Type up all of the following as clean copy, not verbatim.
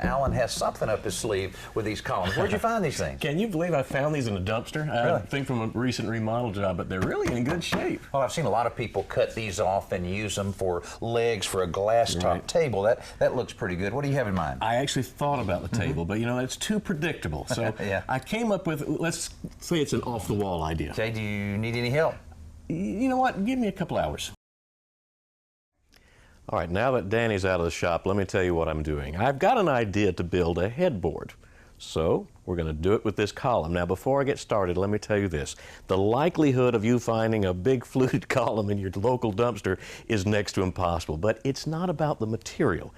Alan has something up his sleeve with these columns. Where'd you find these things? Can you believe I found these in a dumpster? Really? I think from a recent remodel job, but they're really in good shape. Well, I've seen a lot of people cut these off and use them for legs for a glass top table. That looks pretty good. What do you have in mind? I actually thought about the table, but you know, it's too predictable. So Yeah. I came up with, let's say it's an off-the-wall idea. Okay, do you need any help? You know what? Give me a couple hours. All right, now that Danny's out of the shop, let me tell you what I'm doing. I've got an idea to build a headboard. So we're going to do it with this column. Now, before I get started, let me tell you this. The likelihood of you finding a big fluted column in your local dumpster is next to impossible. But it's not about the material.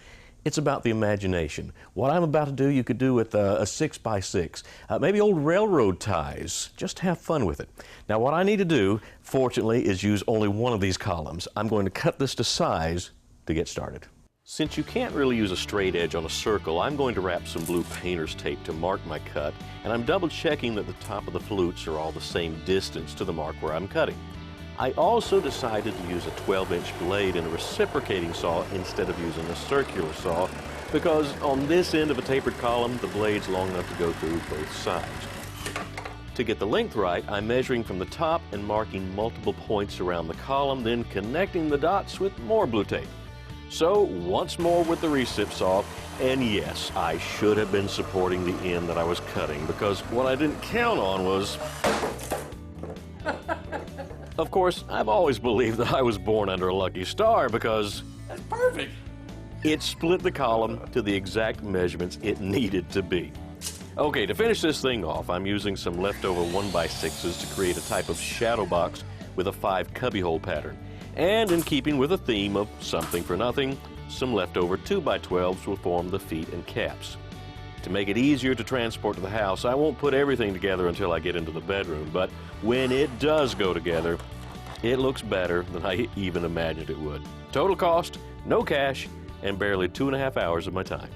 It's about the imagination. What I'm about to do, you could do with a 6x6, maybe old railroad ties. Just have fun with it. Now, what I need to do, fortunately, is use only one of these columns. I'm going to cut this to size to get started. Since you can't really use a straight edge on a circle, I'm going to wrap some blue painter's tape to mark my cut, and I'm double checking that the top of the flutes are all the same distance to the mark where I'm cutting. I also decided to use a 12-inch blade in a reciprocating saw instead of using a circular saw, because on this end of a tapered column, the blade's long enough to go through both sides. To get the length right, I'm measuring from the top and marking multiple points around the column, then connecting the dots with more blue tape. So, once more with the recip saw, and yes, I should have been supporting the end that I was cutting, because what I didn't count on was... Of course, I've always believed that I was born under a lucky star, because... That's perfect! It split the column to the exact measurements it needed to be. Okay, to finish this thing off, I'm using some leftover 1x6s to create a type of shadow box with a 5 cubbyhole pattern. And in keeping with a theme of something for nothing, some leftover 2x12s will form the feet and caps. To make it easier to transport to the house, I won't put everything together until I get into the bedroom, but when it does go together, it looks better than I even imagined it would. Total cost, no cash, and barely 2.5 hours of my time.